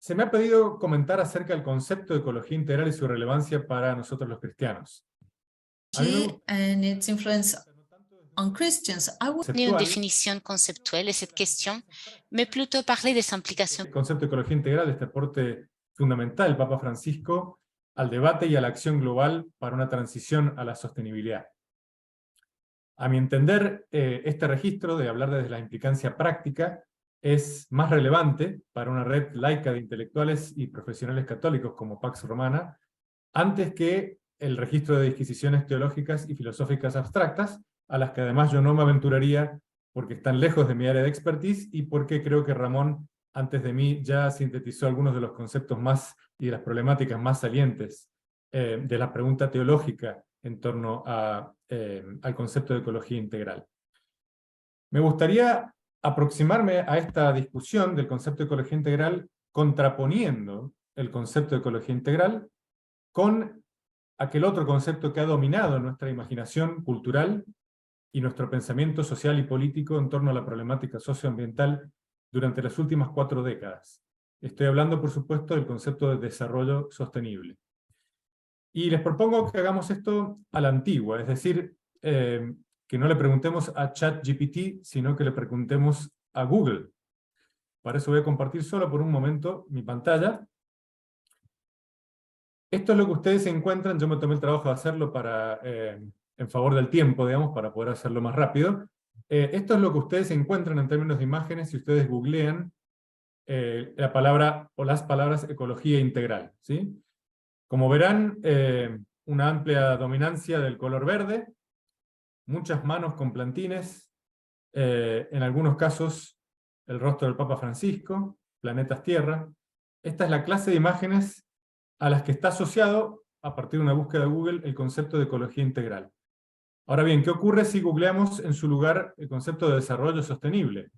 Se me ha pedido comentar acerca del concepto de ecología integral y su relevancia para nosotros los cristianos. And its influence on Christians. Une définition conceptuelle de cette question, mais plutôt parler de ses implications. El concepto de ecología integral, este aporte fundamental del Papa Francisco al debate y a la acción global para una transición a la sostenibilidad. A mi entender, este registro de hablar desde la implicancia práctica es más relevante para una red laica de intelectuales y profesionales católicos como Pax Romana, antes que el registro de disquisiciones teológicas y filosóficas abstractas, a las que además yo no me aventuraría porque están lejos de mi área de expertise y porque creo que Ramón, antes de mí, ya sintetizó algunos de los conceptos más y de las problemáticas más salientes de la pregunta teológica en torno al concepto de ecología integral. Me gustaría aproximarme a esta discusión del concepto de ecología integral contraponiendo el concepto de ecología integral con aquel otro concepto que ha dominado nuestra imaginación cultural y nuestro pensamiento social y político en torno a la problemática socioambiental durante las últimas 4 décadas. Estoy hablando, por supuesto, del concepto de desarrollo sostenible. Y les propongo que hagamos esto a la antigua, es decir, que no le preguntemos a ChatGPT, sino que le preguntemos a Google. Para eso voy a compartir solo por un momento mi pantalla. Esto es lo que ustedes encuentran, yo me tomé el trabajo de hacerlo en favor del tiempo, digamos, para poder hacerlo más rápido. Esto es lo que ustedes encuentran en términos de imágenes si ustedes googlean la palabra o las palabras ecología integral, ¿sí? Como verán, una amplia dominancia del color verde, muchas manos con plantines, en algunos casos el rostro del Papa Francisco, planetas Tierra. Esta es la clase de imágenes a las que está asociado, a partir de una búsqueda de Google, el concepto de ecología integral. Ahora bien, ¿qué ocurre si googleamos en su lugar el concepto de desarrollo sostenible?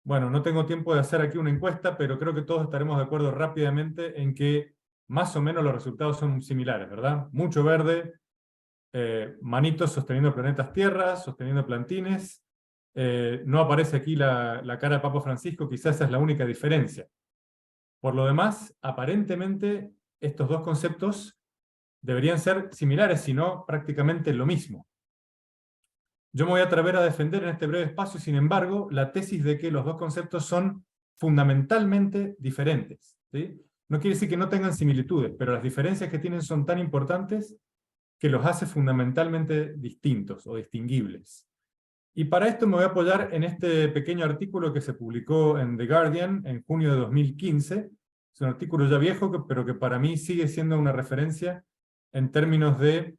Bueno, no tengo tiempo de hacer aquí una encuesta, pero creo que todos estaremos de acuerdo rápidamente en que más o menos los resultados son similares, ¿verdad? Mucho verde, manitos sosteniendo planetas Tierra, sosteniendo plantines. No aparece aquí la cara de Papa Francisco, quizás esa es la única diferencia. Por lo demás, aparentemente, estos dos conceptos deberían ser similares, si no prácticamente lo mismo. Yo me voy a atrever a defender en este breve espacio, sin embargo, la tesis de que los dos conceptos son fundamentalmente diferentes, ¿sí? No quiere decir que no tengan similitudes, pero las diferencias que tienen son tan importantes que los hace fundamentalmente distintos o distinguibles. Y para esto me voy a apoyar en este pequeño artículo que se publicó en The Guardian en junio de 2015. Es un artículo ya viejo, pero que para mí sigue siendo una referencia en términos de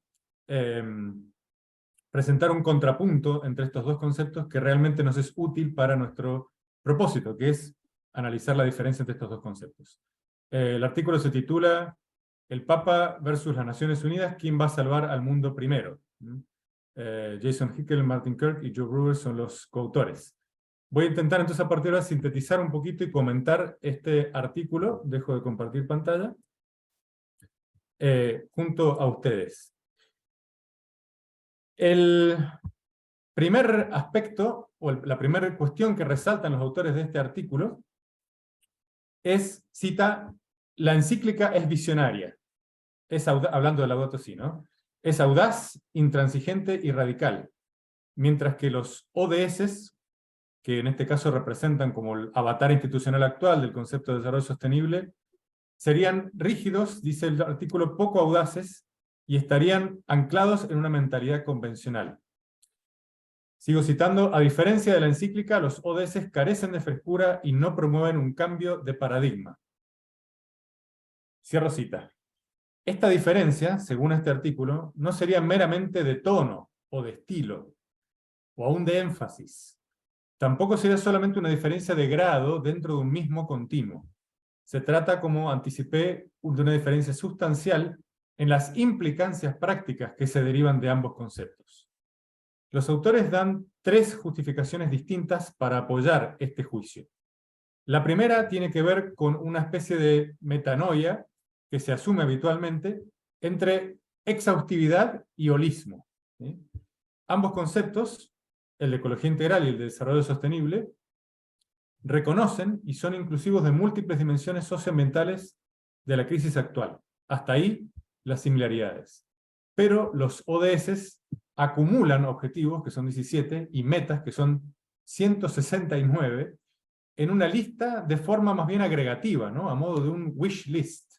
presentar un contrapunto entre estos dos conceptos que realmente nos es útil para nuestro propósito, que es analizar la diferencia entre estos dos conceptos. El artículo se titula El Papa versus las Naciones Unidas, ¿quién va a salvar al mundo primero? Jason Hickel, Martin Kirk y Joe Brewer son los coautores. Voy a intentar entonces a partir de ahora sintetizar un poquito y comentar este artículo, dejo de compartir pantalla, junto a ustedes. El primer aspecto, o la primera cuestión que resaltan los autores de este artículo, es, cita, la encíclica es visionaria. Hablando de Laudato Si, ¿no? Es audaz, intransigente y radical, mientras que los ODS, que en este caso representan como el avatar institucional actual del concepto de desarrollo sostenible, serían rígidos, dice el artículo, poco audaces, y estarían anclados en una mentalidad convencional. Sigo citando, a diferencia de la encíclica, los ODS carecen de frescura y no promueven un cambio de paradigma. Cierro cita. Esta diferencia, según este artículo, no sería meramente de tono o de estilo, o aún de énfasis. Tampoco sería solamente una diferencia de grado dentro de un mismo continuo. Se trata, como anticipé, de una diferencia sustancial en las implicancias prácticas que se derivan de ambos conceptos. Los autores dan 3 justificaciones distintas para apoyar este juicio. La primera tiene que ver con una especie de metanoia que se asume habitualmente entre exhaustividad y holismo, ¿sí? Ambos conceptos, el de ecología integral y el de desarrollo sostenible, reconocen y son inclusivos de múltiples dimensiones socioambientales de la crisis actual. Hasta ahí las similaridades. Pero los ODS acumulan objetivos, que son 17, y metas, que son 169, en una lista de forma más bien agregativa, ¿no? A modo de un wish list.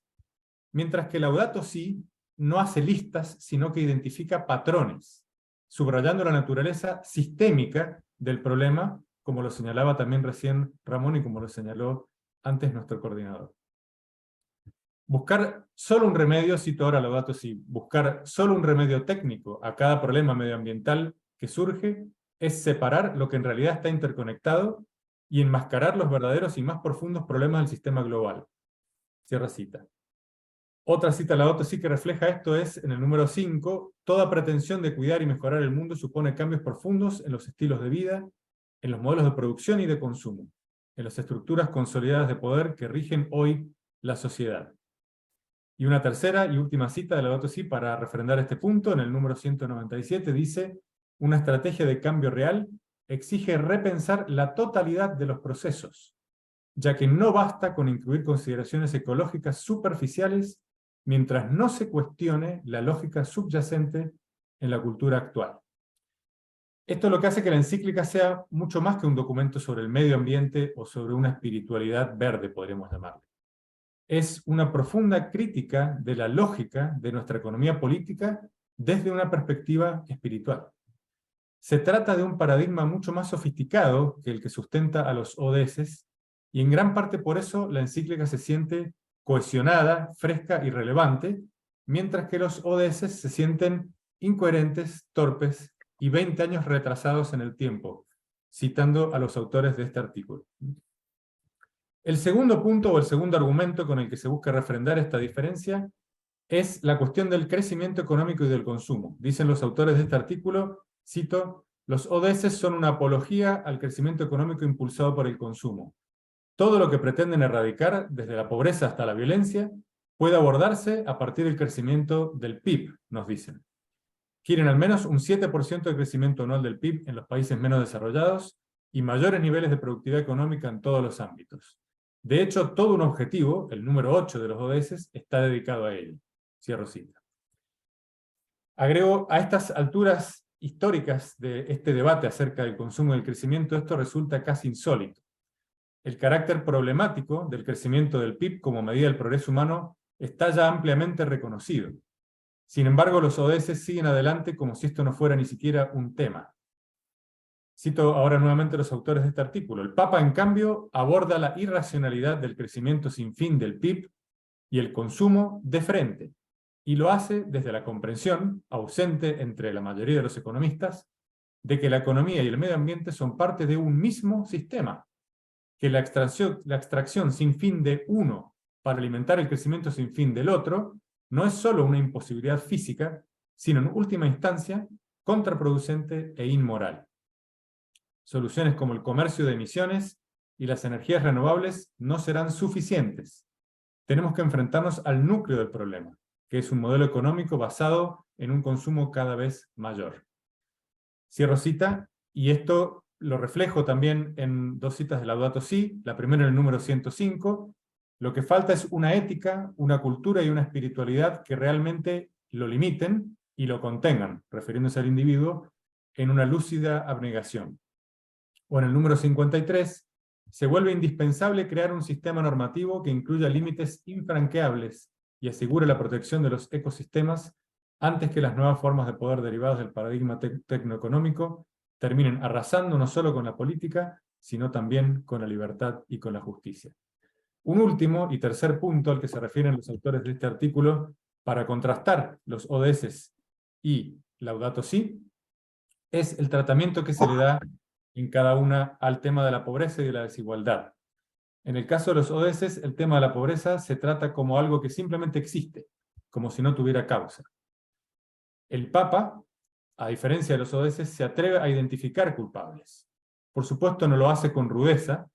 Mientras que Laudato Si no hace listas, sino que identifica patrones, subrayando la naturaleza sistémica del problema, como lo señalaba también recién Ramón y como lo señaló antes nuestro coordinador. Buscar solo un remedio, cito ahora Laudato Si, buscar solo un remedio técnico a cada problema medioambiental que surge es separar lo que en realidad está interconectado y enmascarar los verdaderos y más profundos problemas del sistema global. Cierra cita. Otra cita de Laudato Si que refleja esto es, en el número 5, toda pretensión de cuidar y mejorar el mundo supone cambios profundos en los estilos de vida, en los modelos de producción y de consumo, en las estructuras consolidadas de poder que rigen hoy la sociedad. Y una tercera y última cita de Laudato Si para refrendar este punto, en el número 197, dice: una estrategia de cambio real exige repensar la totalidad de los procesos, ya que no basta con incluir consideraciones ecológicas superficiales mientras no se cuestione la lógica subyacente en la cultura actual. Esto es lo que hace que la encíclica sea mucho más que un documento sobre el medio ambiente o sobre una espiritualidad verde, podríamos llamarle. Es una profunda crítica de la lógica de nuestra economía política desde una perspectiva espiritual. Se trata de un paradigma mucho más sofisticado que el que sustenta a los ODS, y en gran parte por eso la encíclica se siente cohesionada, fresca y relevante, mientras que los ODS se sienten incoherentes, torpes y 20 años retrasados en el tiempo, citando a los autores de este artículo. El segundo punto o el segundo argumento con el que se busca refrendar esta diferencia es la cuestión del crecimiento económico y del consumo. Dicen los autores de este artículo, cito: los ODS son una apología al crecimiento económico impulsado por el consumo. Todo lo que pretenden erradicar, desde la pobreza hasta la violencia, puede abordarse a partir del crecimiento del PIB, nos dicen. Quieren al menos un 7% de crecimiento anual del PIB en los países menos desarrollados y mayores niveles de productividad económica en todos los ámbitos. De hecho, todo un objetivo, el número 8 de los ODS, está dedicado a ello. Cierro cita. Agrego, a estas alturas históricas de este debate acerca del consumo y del crecimiento, esto resulta casi insólito. El carácter problemático del crecimiento del PIB como medida del progreso humano está ya ampliamente reconocido. Sin embargo, los ODS siguen adelante como si esto no fuera ni siquiera un tema. Cito ahora nuevamente a los autores de este artículo. El Papa, en cambio, aborda la irracionalidad del crecimiento sin fin del PIB y el consumo de frente, y lo hace desde la comprensión, ausente entre la mayoría de los economistas, de que la economía y el medio ambiente son parte de un mismo sistema, que la extracción sin fin de uno para alimentar el crecimiento sin fin del otro no es solo una imposibilidad física, sino en última instancia contraproducente e inmoral. Soluciones como el comercio de emisiones y las energías renovables no serán suficientes. Tenemos que enfrentarnos al núcleo del problema, que es un modelo económico basado en un consumo cada vez mayor. Cierro cita, y esto lo reflejo también en dos citas de Laudato Si, la primera en el número 105, lo que falta es una ética, una cultura y una espiritualidad que realmente lo limiten y lo contengan, refiriéndose al individuo, en una lúcida abnegación. O en el número 53, se vuelve indispensable crear un sistema normativo que incluya límites infranqueables y asegure la protección de los ecosistemas antes que las nuevas formas de poder derivadas del paradigma tecnoeconómico terminen arrasando no solo con la política, sino también con la libertad y con la justicia. Un último y tercer punto al que se refieren los autores de este artículo para contrastar los ODS y Laudato Si es el tratamiento que se le da en cada una al tema de la pobreza y de la desigualdad. En el caso de los ODS, el tema de la pobreza se trata como algo que simplemente existe, como si no tuviera causa. El Papa, a diferencia de los ODS, se atreve a identificar culpables. Por supuesto no lo hace con rudeza,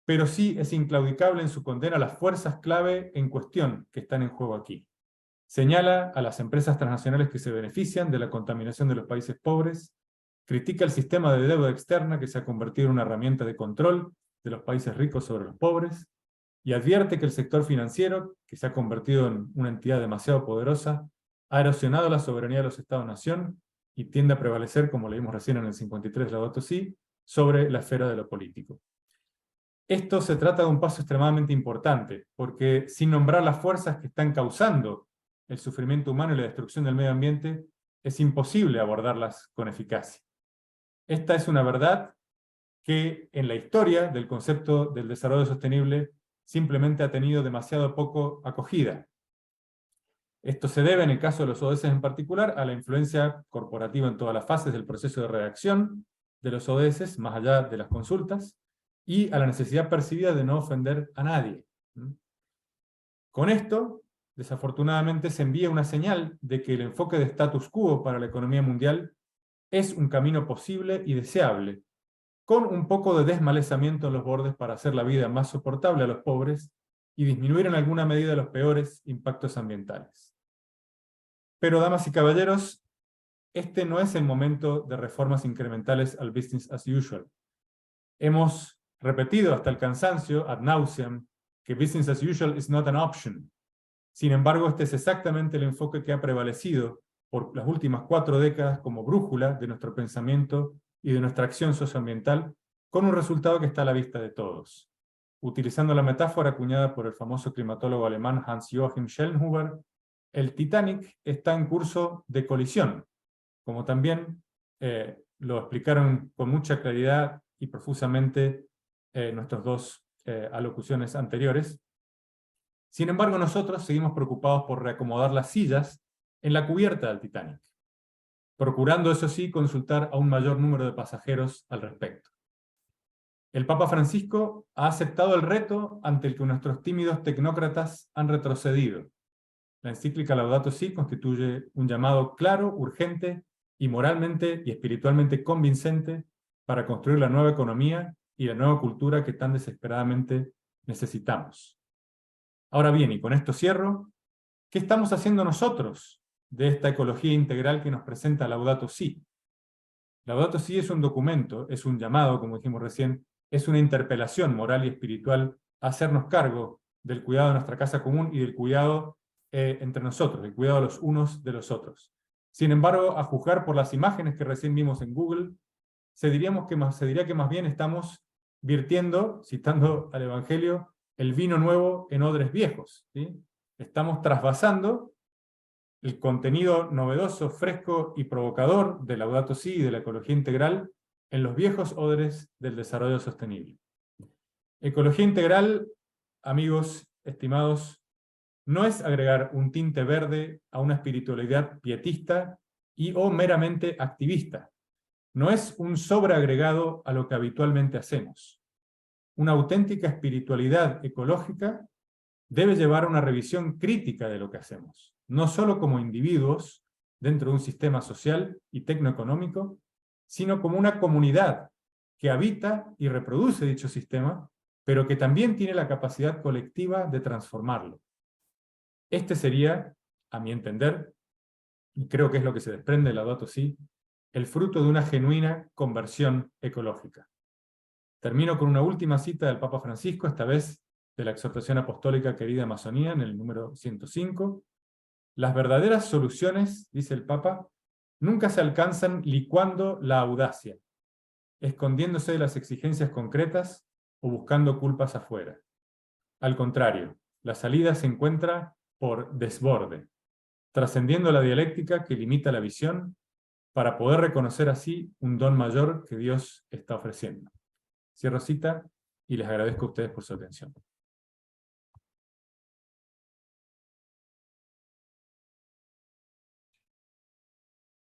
pero sí es inclaudicable en su condena a las fuerzas clave en cuestión que están en juego aquí. Señala a las empresas transnacionales que se benefician de la contaminación de los países pobres, critica el sistema de deuda externa que se ha convertido en una herramienta de control de los países ricos sobre los pobres, y advierte que el sector financiero, que se ha convertido en una entidad demasiado poderosa, ha erosionado la soberanía de los Estados-nación y tiende a prevalecer, como leímos recién en el 53 de Laudato Si, sobre la esfera de lo político. Esto se trata de un paso extremadamente importante, porque sin nombrar las fuerzas que están causando el sufrimiento humano y la destrucción del medio ambiente, es imposible abordarlas con eficacia. Esta es una verdad que en la historia del concepto del desarrollo sostenible simplemente ha tenido demasiado poco acogida. Esto se debe, en el caso de los ODS en particular, a la influencia corporativa en todas las fases del proceso de redacción de los ODS, más allá de las consultas, y a la necesidad percibida de no ofender a nadie. Con esto, desafortunadamente, se envía una señal de que el enfoque de status quo para la economía mundial es un camino posible y deseable, con un poco de desmalezamiento en los bordes para hacer la vida más soportable a los pobres y disminuir en alguna medida los peores impactos ambientales. Pero, damas y caballeros, este no es el momento de reformas incrementales al business as usual. Hemos repetido hasta el cansancio, ad nauseam, que business as usual is not an option. Sin embargo, este es exactamente el enfoque que ha prevalecido por las últimas 4 décadas como brújula de nuestro pensamiento y de nuestra acción socioambiental, con un resultado que está a la vista de todos. Utilizando la metáfora acuñada por el famoso climatólogo alemán Hans-Joachim Schellnhuber, el Titanic está en curso de colisión, como también lo explicaron con mucha claridad y profusamente nuestras 2 alocuciones anteriores. Sin embargo, nosotros seguimos preocupados por reacomodar las sillas en la cubierta del Titanic, procurando, eso sí, consultar a un mayor número de pasajeros al respecto. El Papa Francisco ha aceptado el reto ante el que nuestros tímidos tecnócratas han retrocedido. La encíclica Laudato Si constituye un llamado claro, urgente y moralmente y espiritualmente convincente para construir la nueva economía y la nueva cultura que tan desesperadamente necesitamos. Ahora bien, y con esto cierro, ¿qué estamos haciendo nosotros de esta ecología integral que nos presenta Laudato Si? Laudato Si es un documento, es un llamado, como dijimos recién, es una interpelación moral y espiritual a hacernos cargo del cuidado de nuestra casa común y del cuidado entre nosotros, el cuidado de los unos de los otros. Sin embargo, a juzgar por las imágenes que recién vimos en Google, se diría que más bien estamos virtiendo, citando al Evangelio, el vino nuevo en odres viejos, ¿sí? Estamos trasvasando el contenido novedoso, fresco y provocador de Laudato Si y de la ecología integral en los viejos odres del desarrollo sostenible. Ecología integral, amigos estimados, no es agregar un tinte verde a una espiritualidad pietista o meramente activista. No es un sobreagregado a lo que habitualmente hacemos. Una auténtica espiritualidad ecológica debe llevar a una revisión crítica de lo que hacemos, no solo como individuos dentro de un sistema social y tecnoeconómico, sino como una comunidad que habita y reproduce dicho sistema, pero que también tiene la capacidad colectiva de transformarlo. Este sería, a mi entender, y creo que es lo que se desprende de Laudato Si, el fruto de una genuina conversión ecológica. Termino con una última cita del Papa Francisco, esta vez de la exhortación apostólica Querida Amazonía, en el número 105. Las verdaderas soluciones, dice el Papa, nunca se alcanzan licuando la audacia, escondiéndose de las exigencias concretas o buscando culpas afuera. Al contrario, la salida se encuentra por desborde, trascendiendo la dialéctica que limita la visión, para poder reconocer así un don mayor que Dios está ofreciendo. Cierro cita y les agradezco a ustedes por su atención.